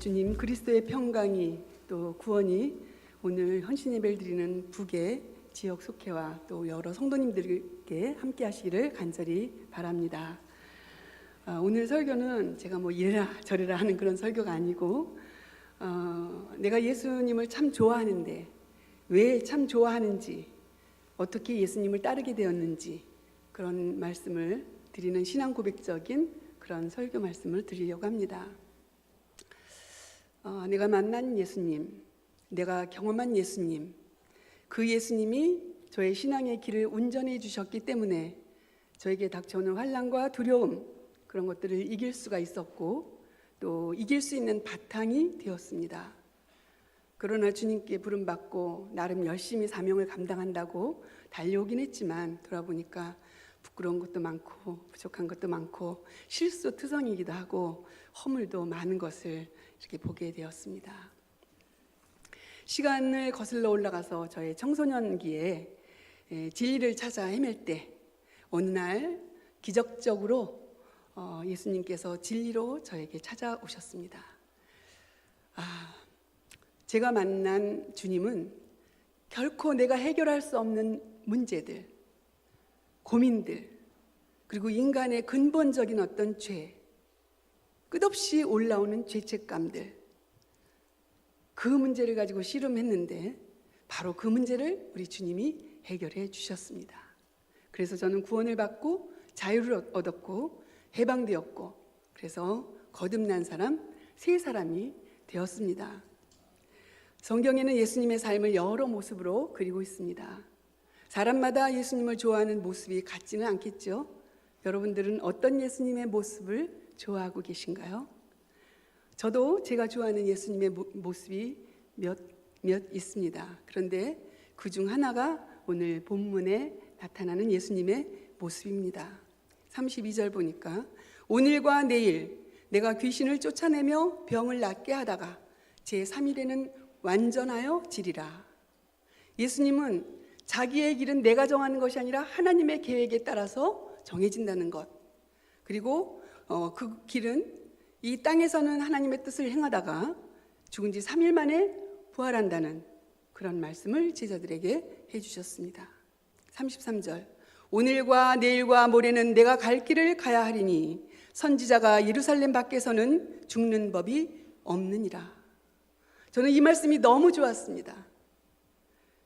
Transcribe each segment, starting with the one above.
주님 그리스도의 평강이 또 구원이 오늘 헌신 예배를 드리는 북의 지역 속회와 또 여러 성도님들께 함께 하시기를 간절히 바랍니다. 오늘 설교는 제가 뭐 이래라 저래라 하는 그런 설교가 아니고 내가 예수님을 참 좋아하는데 왜 참 좋아하는지, 어떻게 예수님을 따르게 되었는지 그런 말씀을 드리는 신앙 고백적인 그런 설교 말씀을 드리려고 합니다. 내가 만난 예수님, 내가 경험한 예수님, 그 예수님이 저의 신앙의 길을 운전해 주셨기 때문에 저에게 닥쳐오는 환난과 두려움, 그런 것들을 이길 수가 있었고 또 이길 수 있는 바탕이 되었습니다. 그러나 주님께 부름받고 나름 열심히 사명을 감당한다고 달려오긴 했지만 돌아보니까 부끄러운 것도 많고 부족한 것도 많고 실수투성이기도 하고 허물도 많은 것을 이렇게 보게 되었습니다. 시간을 거슬러 올라가서 저의 청소년기에 진리를 찾아 헤맬 때 어느 날 기적적으로 예수님께서 진리로 저에게 찾아오셨습니다. 제가 만난 주님은 결코 내가 해결할 수 없는 문제들, 고민들, 그리고 인간의 근본적인 어떤 죄, 끝없이 올라오는 죄책감들, 그 문제를 가지고 씨름했는데 바로 그 문제를 우리 주님이 해결해 주셨습니다. 그래서 저는 구원을 받고 자유를 얻었고 해방되었고, 그래서 거듭난 사람, 새 사람이 되었습니다. 성경에는 예수님의 삶을 여러 모습으로 그리고 있습니다. 사람마다 예수님을 좋아하는 모습이 같지는 않겠죠. 여러분들은 어떤 예수님의 모습을 좋아하고 계신가요? 저도 제가 좋아하는 예수님의 모습이 몇 있습니다. 그런데 그 중 하나가 오늘 본문에 나타나는 예수님의 모습입니다. 32절 보니까 오늘과 내일 내가 귀신을 쫓아내며 병을 낫게 하다가 제3일에는 완전하여 지리라. 예수님은 자기의 길은 내가 정하는 것이 아니라 하나님의 계획에 따라서 정해진다는 것, 그리고 그 길은 이 땅에서는 하나님의 뜻을 행하다가 죽은 지 3일 만에 부활한다는 그런 말씀을 제자들에게 해주셨습니다. 33절 오늘과 내일과 모레는 내가 갈 길을 가야 하리니 선지자가 예루살렘 밖에서는 죽는 법이 없느니라. 저는 이 말씀이 너무 좋았습니다.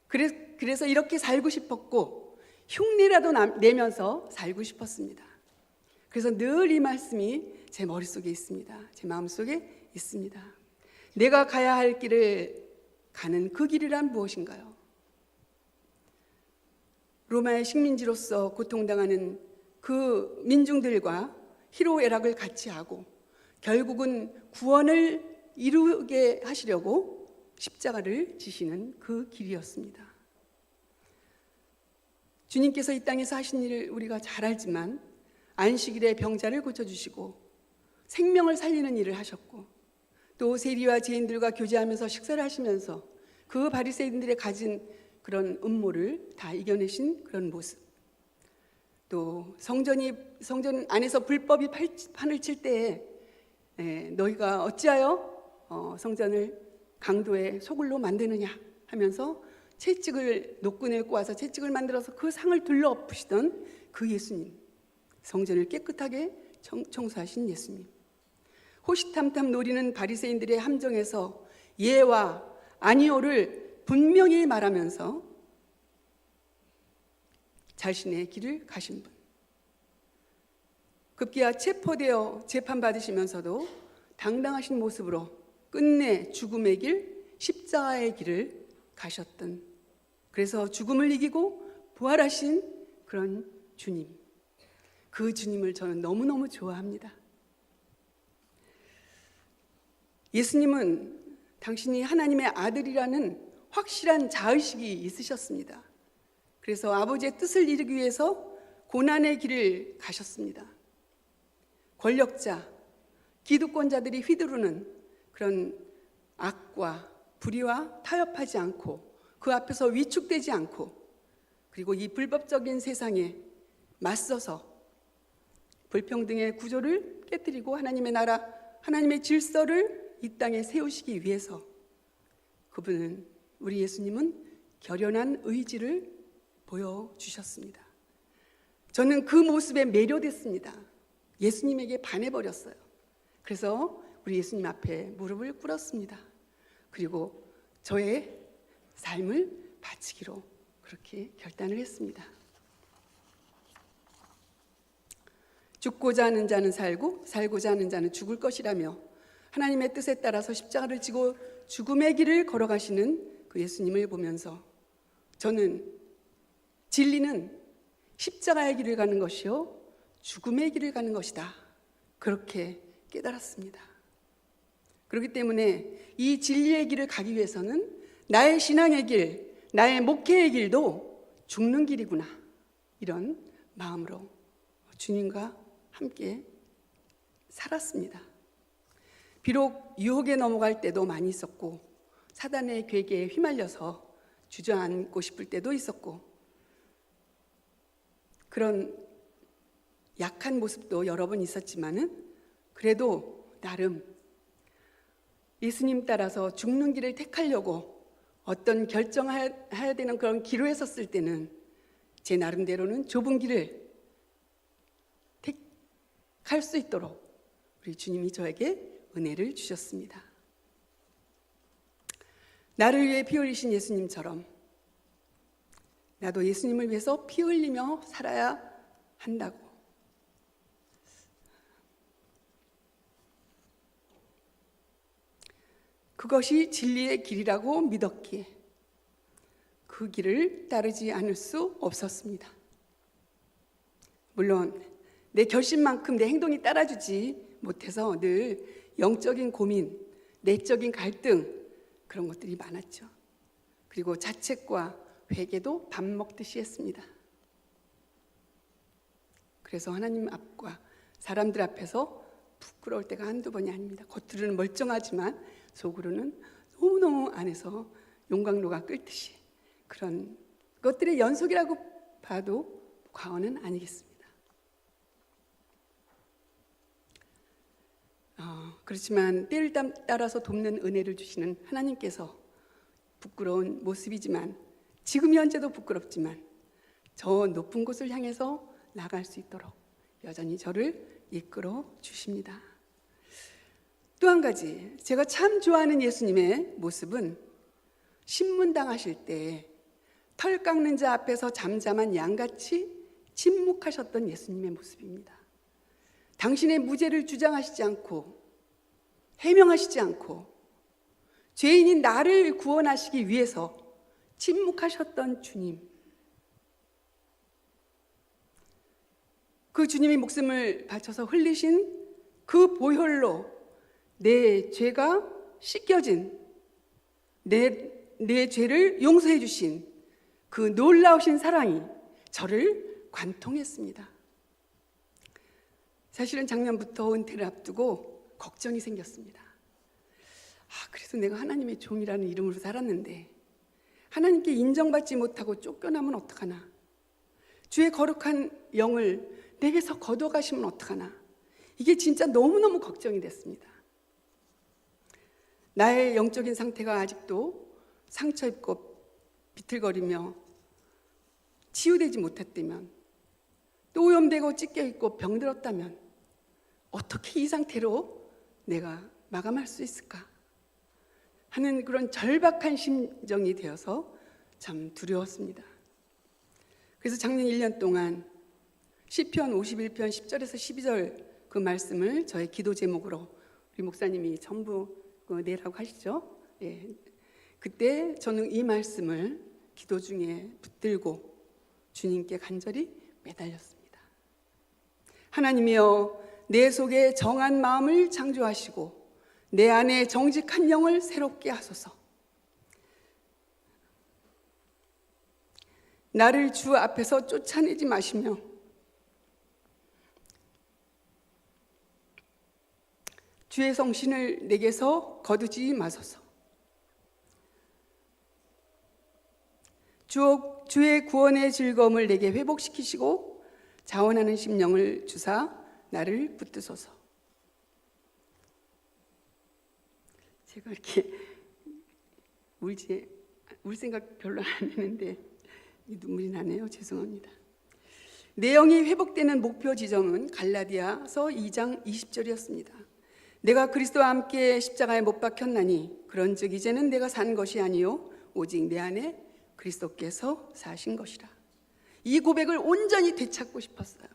그래서 이렇게 살고 싶었고 흉내라도 내면서 살고 싶었습니다. 그래서 늘 이 말씀이 제 머릿속에 있습니다. 제 마음속에 있습니다. 내가 가야 할 길을 가는 그 길이란 무엇인가요? 로마의 식민지로서 고통당하는 그 민중들과 희로애락을 같이 하고 결국은 구원을 이루게 하시려고 십자가를 지시는 그 길이었습니다. 주님께서 이 땅에서 하신 일을 우리가 잘 알지만 안식일에 병자를 고쳐주시고 생명을 살리는 일을 하셨고 또 세리와 죄인들과 교제하면서 식사를 하시면서 그 바리새인들의 가진 그런 음모를 다 이겨내신 그런 모습, 또 성전 안에서 불법이 판을 칠 때에 너희가 어찌하여 성전을 강도의 소굴로 만드느냐 하면서 노끈을 꼬아서 채찍을 만들어서 그 상을 둘러엎으시던 그 예수님, 성전을 깨끗하게 청소하신 예수님, 호시탐탐 노리는 바리새인들의 함정에서 예와 아니오를 분명히 말하면서 자신의 길을 가신 분, 급기야 체포되어 재판받으시면서도 당당하신 모습으로 끝내 죽음의 길, 십자가의 길을 가셨던, 그래서 죽음을 이기고 부활하신 그런 주님, 그 주님을 저는 너무너무 좋아합니다. 예수님은 당신이 하나님의 아들이라는 확실한 자의식이 있으셨습니다. 그래서 아버지의 뜻을 이루기 위해서 고난의 길을 가셨습니다. 권력자, 기득권자들이 휘두르는 그런 악과 불의와 타협하지 않고 그 앞에서 위축되지 않고, 그리고 이 불법적인 세상에 맞서서 불평등의 구조를 깨뜨리고 하나님의 나라, 하나님의 질서를 이 땅에 세우시기 위해서 그분은, 우리 예수님은 결연한 의지를 보여주셨습니다. 저는 그 모습에 매료됐습니다. 예수님에게 반해버렸어요. 그래서 우리 예수님 앞에 무릎을 꿇었습니다. 그리고 저의 삶을 바치기로 그렇게 결단을 했습니다. 죽고자 하는 자는 살고 살고자 하는 자는 죽을 것이라며 하나님의 뜻에 따라서 십자가를 지고 죽음의 길을 걸어가시는 그 예수님을 보면서 저는 진리는 십자가의 길을 가는 것이요 죽음의 길을 가는 것이다, 그렇게 깨달았습니다. 그렇기 때문에 이 진리의 길을 가기 위해서는 나의 신앙의 길, 나의 목회의 길도 죽는 길이구나, 이런 마음으로 주님과 함께 살았습니다. 비록 유혹에 넘어갈 때도 많이 있었고 사단의 괴계에 휘말려서 주저앉고 싶을 때도 있었고 그런 약한 모습도 여러 번 있었지만은 그래도 나름 예수님 따라서 죽는 길을 택하려고 어떤 결정해야 되는 그런 기로에 섰을 때는 제 나름대로는 좁은 길을 택할 수 있도록 우리 주님이 저에게 은혜를 주셨습니다. 나를 위해 피 흘리신 예수님처럼 나도 예수님을 위해서 피 흘리며 살아야 한다고, 그것이 진리의 길이라고 믿었기에 그 길을 따르지 않을 수 없었습니다. 물론 내 결심만큼 내 행동이 따라주지 못해서 늘 영적인 고민, 내적인 갈등, 그런 것들이 많았죠. 그리고 자책과 회개도 밥 먹듯이 했습니다. 그래서 하나님 앞과 사람들 앞에서 부끄러울 때가 한두 번이 아닙니다. 겉으로는 멀쩡하지만 속으로는 너무너무 안에서 용광로가 끓듯이, 그런 것들의 연속이라고 봐도 과언은 아니겠습니다. 그렇지만 때를 따라서 돕는 은혜를 주시는 하나님께서 부끄러운 모습이지만, 지금 현재도 부끄럽지만 저 높은 곳을 향해서 나갈 수 있도록 여전히 저를 이끌어 주십니다. 또 한 가지, 제가 참 좋아하는 예수님의 모습은 신문당하실 때 털 깎는 자 앞에서 잠잠한 양같이 침묵하셨던 예수님의 모습입니다. 당신의 무죄를 주장하시지 않고 해명하시지 않고 죄인인 나를 구원하시기 위해서 침묵하셨던 주님, 그 주님이 목숨을 바쳐서 흘리신 그 보혈로 내 죄가 씻겨진, 내 죄를 용서해 주신 그 놀라우신 사랑이 저를 관통했습니다. 사실은 작년부터 은퇴를 앞두고 걱정이 생겼습니다. 그래도 내가 하나님의 종이라는 이름으로 살았는데 하나님께 인정받지 못하고 쫓겨나면 어떡하나, 주의 거룩한 영을 내게서 거둬가시면 어떡하나, 이게 진짜 너무너무 걱정이 됐습니다. 나의 영적인 상태가 아직도 상처 입고 비틀거리며 치유되지 못했다면, 또 오염되고 찢겨있고 병들었다면 어떻게 이 상태로 내가 마감할 수 있을까 하는 그런 절박한 심정이 되어서 참 두려웠습니다. 그래서 작년 1년 동안 시편 51편 10절에서 12절 그 말씀을 저의 기도 제목으로 우리 목사님이 전부 내라고 하시죠. 그때 저는 이 말씀을 기도 중에 붙들고 주님께 간절히 매달렸습니다. 하나님이여, 내 속에 정한 마음을 창조하시고 내 안에 정직한 영을 새롭게 하소서. 나를 주 앞에서 쫓아내지 마시며 주의 성신을 내게서 거두지 마소서. 주의 구원의 즐거움을 내게 회복시키시고 자원하는 심령을 주사 나를 붙드소서. 제가 이렇게 울 생각 별로 안 했는데 눈물이 나네요. 죄송합니다. 내용이 회복되는 목표 지점은 갈라디아서 2장 20절이었습니다. 내가 그리스도와 함께 십자가에 못 박혔나니 그런즉 이제는 내가 산 것이 아니요 오직 내 안에 그리스도께서 사신 것이라. 이 고백을 온전히 되찾고 싶었어요.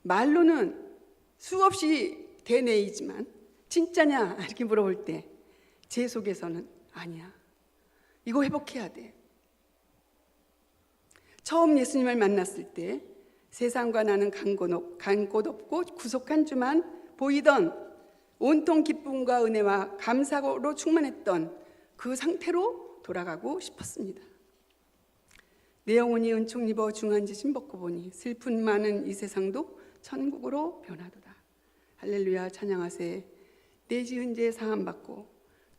말로는 수없이 되뇌이지만 진짜냐 이렇게 물어볼 때 제 속에서는 아니야, 이거 회복해야 돼. 처음 예수님을 만났을 때 세상과 나는 간 곳 없고 구속한 주만 보이던 온통 기쁨과 은혜와 감사로 충만했던 그 상태로 돌아가고 싶었습니다. 내 영혼이 은총 입어 중한 지심 벗고 보니 슬픈 많은 이 세상도 천국으로 변하도다. 할렐루야 찬양하세. 내 지은 죄 사함 받고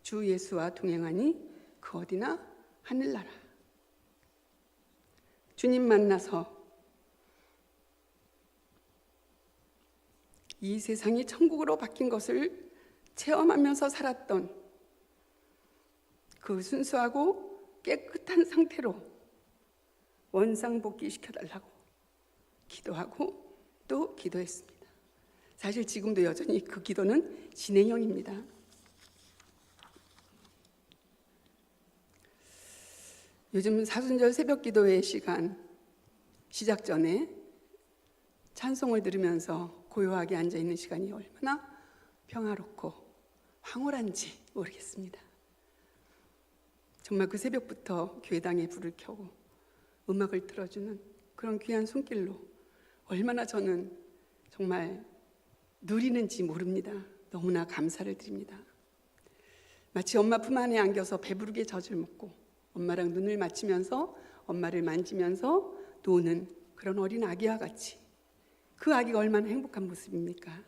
주 예수와 동행하니 그 어디나 하늘나라. 주님 만나서 이 세상이 천국으로 바뀐 것을 체험하면서 살았던 그 순수하고 깨끗한 상태로 원상복귀 시켜달라고 기도하고 또 기도했습니다. 사실 지금도 여전히 그 기도는 진행형입니다. 요즘 사순절 새벽기도회 시간 시작 전에 찬송을 들으면서 고요하게 앉아있는 시간이 얼마나 평화롭고 황홀한지 모르겠습니다. 정말 그 새벽부터 교회당에 불을 켜고 음악을 틀어주는 그런 귀한 손길로 얼마나 저는 정말 누리는지 모릅니다. 너무나 감사를 드립니다. 마치 엄마 품 안에 안겨서 배부르게 젖을 먹고 엄마랑 눈을 맞추면서 엄마를 만지면서 노는 그런 어린 아기와 같이, 그 아기가 얼마나 행복한 모습입니까?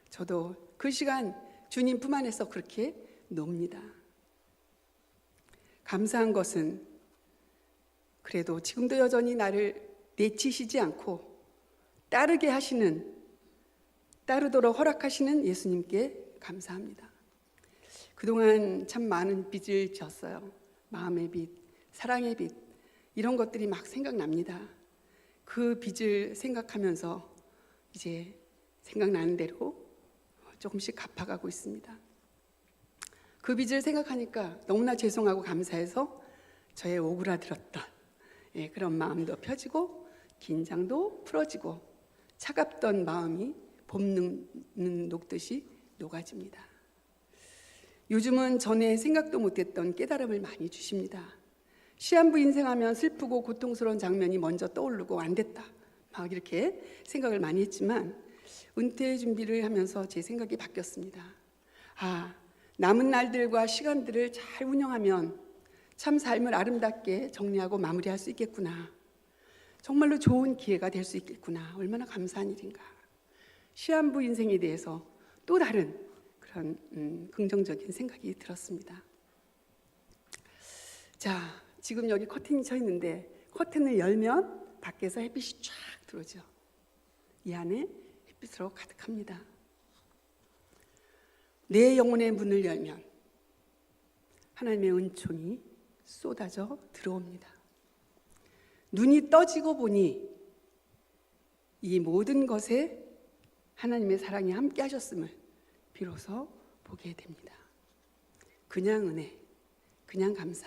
저도 그 시간 주님 품 안에서 그렇게 놉니다. 감사한 것은 그래도 지금도 여전히 나를 내치시지 않고 따르게 하시는, 따르도록 허락하시는 예수님께 감사합니다. 그동안 참 많은 빚을 졌어요. 마음의 빚, 사랑의 빚, 이런 것들이 막 생각납니다. 그 빚을 생각하면서 이제 생각나는 대로 조금씩 갚아가고 있습니다. 그 빚을 생각하니까 너무나 죄송하고 감사해서 저의 오그라들었던 그런 마음도 펴지고 긴장도 풀어지고 차갑던 마음이 봄 녹듯이 녹아집니다. 요즘은 전에 생각도 못했던 깨달음을 많이 주십니다. 시한부 인생하면 슬프고 고통스러운 장면이 먼저 떠오르고 안 됐다, 막 이렇게 생각을 많이 했지만 은퇴 준비를 하면서 제 생각이 바뀌었습니다. 남은 날들과 시간들을 잘 운영하면 참 삶을 아름답게 정리하고 마무리할 수 있겠구나. 정말로 좋은 기회가 될 수 있겠구나. 얼마나 감사한 일인가. 시한부 인생에 대해서 또 다른 그런 긍정적인 생각이 들었습니다. 자, 지금 여기 커튼이 쳐 있는데 커튼을 열면 밖에서 햇빛이 쫙 들어오죠. 이 안에 햇빛으로 가득합니다. 내 영혼의 문을 열면 하나님의 은총이 쏟아져 들어옵니다. 눈이 떠지고 보니 이 모든 것에 하나님의 사랑이 함께 하셨음을 비로소 보게 됩니다. 그냥 은혜, 그냥 감사,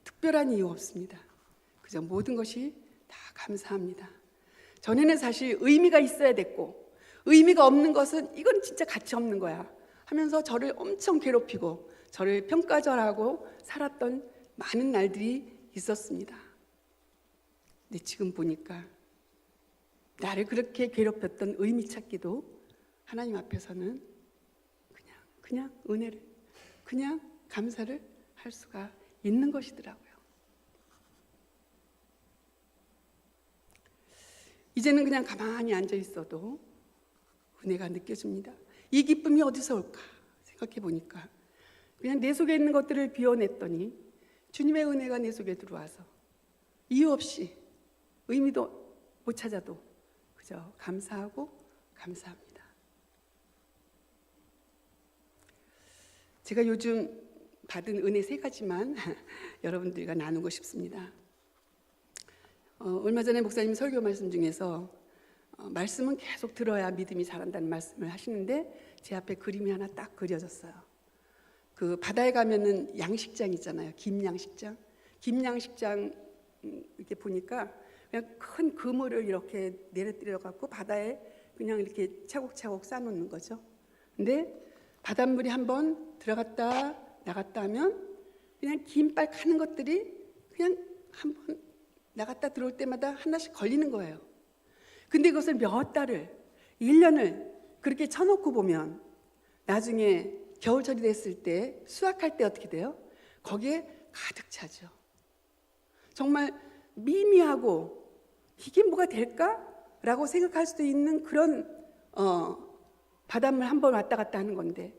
특별한 이유 없습니다. 그저 모든 것이 다 감사합니다. 전에는 사실 의미가 있어야 됐고 의미가 없는 것은 이건 진짜 가치 없는 거야 하면서 저를 엄청 괴롭히고 저를 평가절하고 살았던 많은 날들이 있었습니다. 근데 지금 보니까 나를 그렇게 괴롭혔던 의미 찾기도 하나님 앞에서는 그냥 은혜를, 그냥 감사를 할 수가 있는 것이더라고요. 이제는 그냥 가만히 앉아 있어도 은혜가 느껴집니다. 이 기쁨이 어디서 올까 생각해 보니까 그냥 내 속에 있는 것들을 비워냈더니 주님의 은혜가 내 속에 들어와서 이유 없이 의미도 못 찾아도 그저 감사하고 감사합니다. 제가 요즘 받은 은혜 3가지만 여러분들과 나누고 싶습니다. 얼마 전에 목사님 설교 말씀 중에서 말씀은 계속 들어야 믿음이 자란다는 말씀을 하시는데 제 앞에 그림이 하나 딱 그려졌어요. 그 바다에 가면은 양식장 있잖아요. 김양식장. 김양식장 이렇게 보니까 그냥 큰 그물을 이렇게 내려뜨려 갖고 바다에 그냥 이렇게 차곡차곡 쌓아놓는 거죠. 근데 바닷물이 한번 들어갔다 나갔다 하면 그냥 긴빨 가는 것들이 그냥 한번 나갔다 들어올 때마다 하나씩 걸리는 거예요. 근데 그것을 몇 달을 1년을 그렇게 쳐놓고 보면 나중에 겨울철이 됐을 때 수확할 때 어떻게 돼요? 거기에 가득 차죠. 정말 미미하고 이게 뭐가 될까라고 생각할 수도 있는 그런 바닷물 한번 왔다 갔다 하는 건데,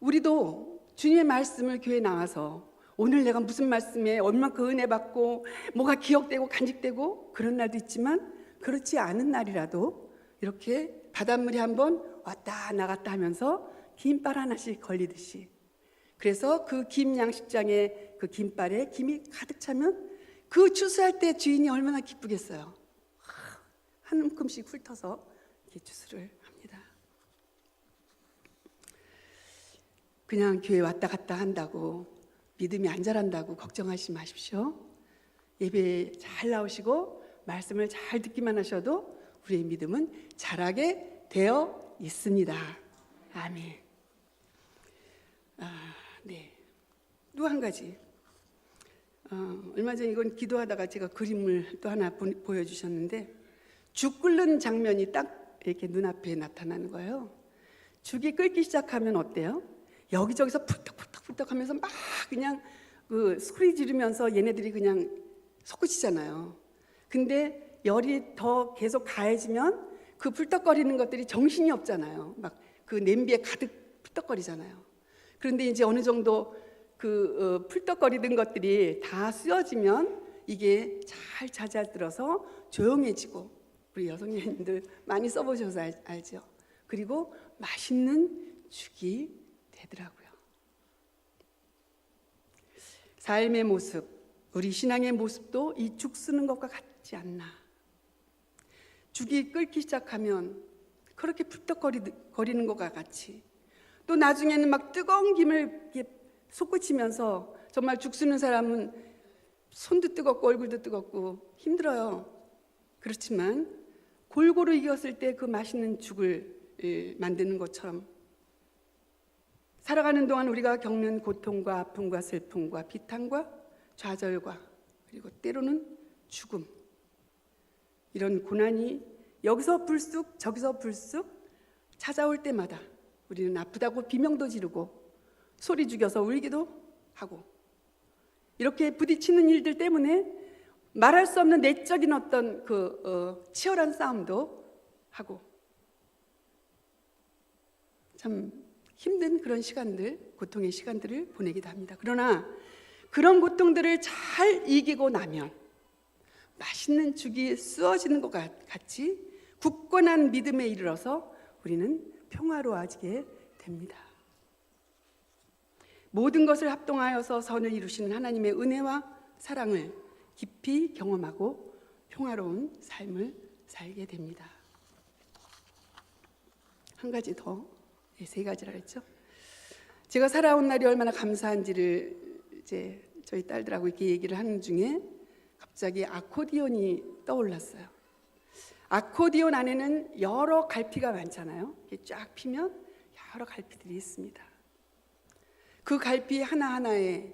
우리도 주님의 말씀을 교회에 나와서 오늘 내가 무슨 말씀에 얼마큼 은혜 받고 뭐가 기억되고 간직되고 그런 날도 있지만, 그렇지 않은 날이라도 이렇게 바닷물이 한번 왔다 나갔다 하면서 김빨 하나씩 걸리듯이, 그래서 그 김 양식장에 그 김빨에 김이 가득 차면 그 추수할 때 주인이 얼마나 기쁘겠어요. 한 움큼씩 훑어서 이렇게 추수를 합니다. 그냥 교회 왔다 갔다 한다고 믿음이 안 자란다고 걱정하지 마십시오. 예배에 잘 나오시고 말씀을 잘 듣기만 하셔도 우리의 믿음은 자라게 되어 있습니다. 아멘. 네. 또 한 가지. 얼마 전에 이건 기도하다가 제가 그림을 또 하나 보여주셨는데, 죽 끓는 장면이 딱 이렇게 눈앞에 나타나는 거예요. 죽이 끓기 시작하면 어때요? 여기저기서 푸떡푸떡 하면서 막 그냥 그 소리 지르면서 얘네들이 그냥 솟구치잖아요. 근데 열이 더 계속 가해지면 그 풀떡거리는 것들이 정신이 없잖아요. 막 그 냄비에 가득 풀떡거리잖아요. 그런데 이제 어느 정도 그 풀떡거리던 것들이 다 쓰여지면 이게 잘 잦아들어서 조용해지고, 우리 여성님들 많이 써보셔서 알죠. 그리고 맛있는 죽이 되더라고요. 삶의 모습, 우리 신앙의 모습도 이 죽 쓰는 것과 같지 않나. 죽이 끓기 시작하면 그렇게 풀떡거리는 것과 같이, 또 나중에는 막 뜨거운 김을 이렇게 솟구치면서, 정말 죽 쓰는 사람은 손도 뜨겁고 얼굴도 뜨겁고 힘들어요. 그렇지만 골고루 익었을 때 그 맛있는 죽을 만드는 것처럼, 살아가는 동안 우리가 겪는 고통과 아픔과 슬픔과 비탄과 좌절과 그리고 때로는 죽음, 이런 고난이 여기서 불쑥 저기서 불쑥 찾아올 때마다 우리는 아프다고 비명도 지르고 소리 죽여서 울기도 하고, 이렇게 부딪히는 일들 때문에 말할 수 없는 내적인 어떤 치열한 싸움도 하고, 참 힘든 그런 시간들, 고통의 시간들을 보내기도 합니다. 그러나 그런 고통들을 잘 이기고 나면 맛있는 죽이 쓰어지는 것 같이 굳건한 믿음에 이르러서 우리는 평화로워지게 됩니다. 모든 것을 합동하여서 선을 이루시는 하나님의 은혜와 사랑을 깊이 경험하고 평화로운 삶을 살게 됩니다. 한 가지 더, 3가지라 했죠. 제가 살아온 날이 얼마나 감사한지를 이제 저희 딸들하고 이렇게 얘기를 하는 중에 갑자기 아코디언이 떠올랐어요. 아코디언 안에는 여러 갈피가 많잖아요. 이렇게 쫙 피면 여러 갈피들이 있습니다. 그 갈피 하나하나에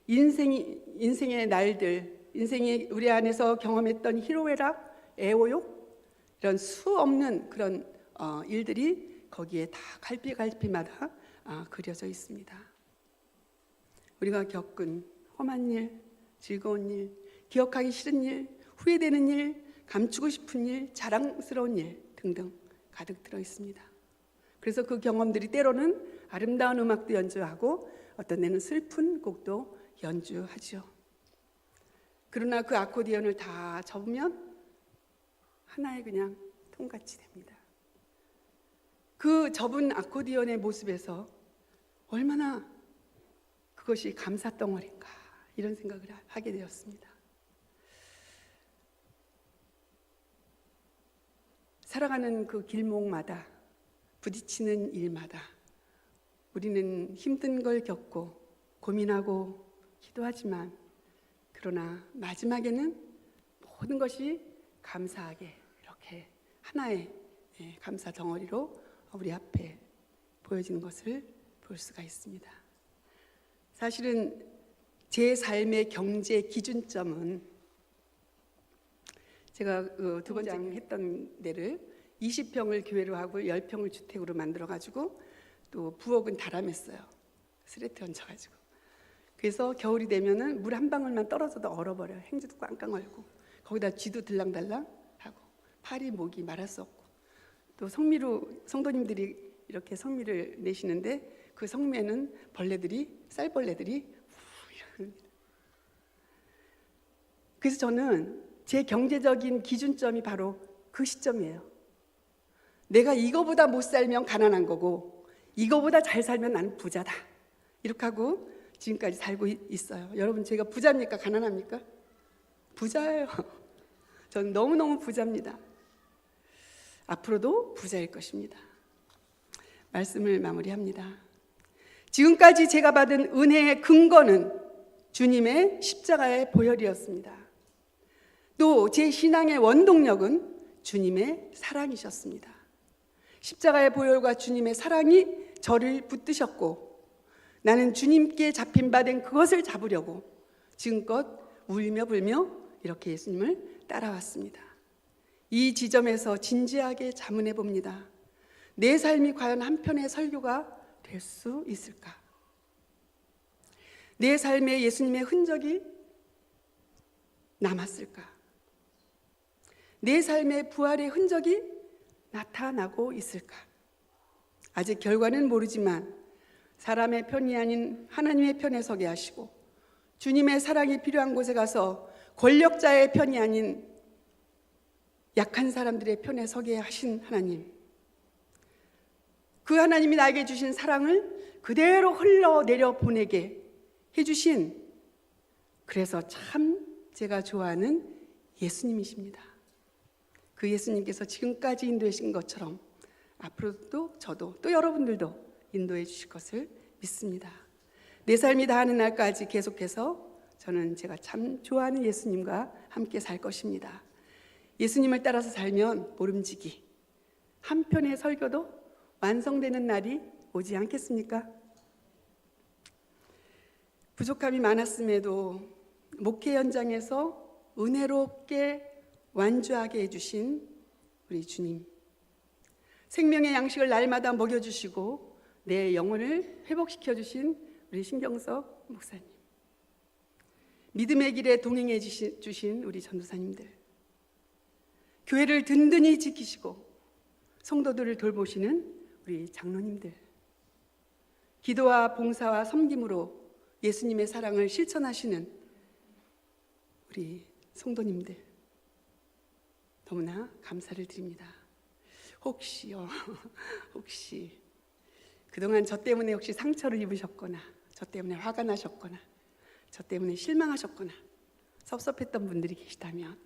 인생의 날들, 인생이 우리 안에서 경험했던 희로애락, 애호욕, 이런 수 없는 그런 일들이 거기에 다 갈피마다 그려져 있습니다. 우리가 겪은 험한 일, 즐거운 일, 기억하기 싫은 일, 후회되는 일, 감추고 싶은 일, 자랑스러운 일 등등 가득 들어 있습니다. 그래서 그 경험들이 때로는 아름다운 음악도 연주하고 어떤 데는 슬픈 곡도 연주하죠. 그러나 그 아코디언을 다 접으면 하나의 그냥 통같이 됩니다. 그 접은 아코디언의 모습에서 얼마나 그것이 감사덩어리인가 이런 생각을 하게 되었습니다. 살아가는 그 길목마다 부딪히는 일마다 우리는 힘든 걸 겪고 고민하고 기도하지만 그러나 마지막에는 모든 것이 감사하게 이렇게 하나의 감사 덩어리로 우리 앞에 보여지는 것을 볼 수가 있습니다. 사실은 제 삶의 경제 기준점은 제가 두 번째 했던 데를 20평을 교회로 하고 10평을 주택으로 만들어가지고 또 부엌은 다람했어요. 스레트 얹혀가지고. 그래서 겨울이 되면은 물 한 방울만 떨어져도 얼어버려요. 행주도 꽝꽝 얼고 거기다 쥐도 들랑달랑 하고 파리 목이 말할 수 없고 또 성미로 성도님들이 이렇게 성미를 내시는데 그 성미에는 벌레들이 쌀벌레들이 그래서 저는 제 경제적인 기준점이 바로 그 시점이에요. 내가 이거보다 못 살면 가난한 거고 이거보다 잘 살면 나는 부자다. 이렇게 하고 지금까지 살고 있어요. 여러분 제가 부자입니까? 가난합니까? 부자예요. 저는 너무너무 부자입니다. 앞으로도 부자일 것입니다. 말씀을 마무리합니다. 지금까지 제가 받은 은혜의 근거는 주님의 십자가의 보혈이었습니다. 또 제 신앙의 원동력은 주님의 사랑이셨습니다. 십자가의 보혈과 주님의 사랑이 저를 붙드셨고 나는 주님께 잡힌 바 된 그것을 잡으려고 지금껏 울며 불며 이렇게 예수님을 따라왔습니다. 이 지점에서 진지하게 자문해 봅니다. 내 삶이 과연 한편의 설교가 될 수 있을까? 내 삶에 예수님의 흔적이 남았을까? 내 삶의 부활의 흔적이 나타나고 있을까? 아직 결과는 모르지만 사람의 편이 아닌 하나님의 편에 서게 하시고 주님의 사랑이 필요한 곳에 가서 권력자의 편이 아닌 약한 사람들의 편에 서게 하신 하나님, 그 하나님이 나에게 주신 사랑을 그대로 흘러내려 보내게 해주신, 그래서 참 제가 좋아하는 예수님이십니다. 그 예수님께서 지금까지 인도하신 것처럼 앞으로도 저도 또 여러분들도 인도해 주실 것을 믿습니다. 내 삶이 다하는 날까지 계속해서 저는 제가 참 좋아하는 예수님과 함께 살 것입니다. 예수님을 따라서 살면 모름지기 한편의 설교도 완성되는 날이 오지 않겠습니까? 부족함이 많았음에도 목회 현장에서 은혜롭게 완주하게 해주신 우리 주님, 생명의 양식을 날마다 먹여주시고 내 영혼을 회복시켜 주신 우리 신경석 목사님, 믿음의 길에 동행해 주신 우리 전도사님들, 교회를 든든히 지키시고 성도들을 돌보시는 우리 장로님들, 기도와 봉사와 섬김으로 예수님의 사랑을 실천하시는 우리 성도님들, 너무나 감사를 드립니다. 혹시 그동안 저 때문에 혹시 상처를 입으셨거나 저 때문에 화가 나셨거나 저 때문에 실망하셨거나 섭섭했던 분들이 계시다면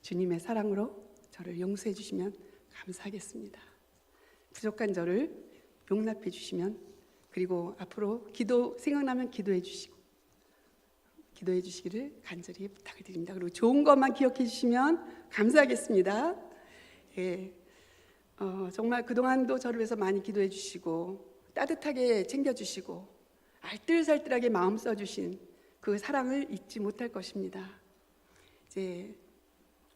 주님의 사랑으로 저를 용서해 주시면 감사하겠습니다. 부족한 저를 용납해 주시면, 그리고 앞으로 기도 생각나면 기도해 주시기를 간절히 부탁을 드립니다. 그리고 좋은 것만 기억해 주시면 감사하겠습니다. 예, 정말 그동안도 저를 위해서 많이 기도해 주시고 따뜻하게 챙겨주시고 알뜰살뜰하게 마음 써주신 그 사랑을 잊지 못할 것입니다. 이제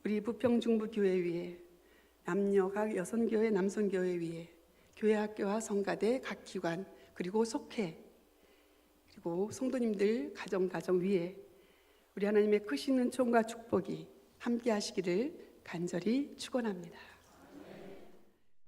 우리 부평중부교회 위에 남녀 각 여선교회, 남선교회 위에 교회학교와 성가대 각 기관, 그리고 속회, 그리고 성도님들 가정 위에 우리 하나님의 크신 은총과 축복이 함께 하시기를 간절히 축원합니다.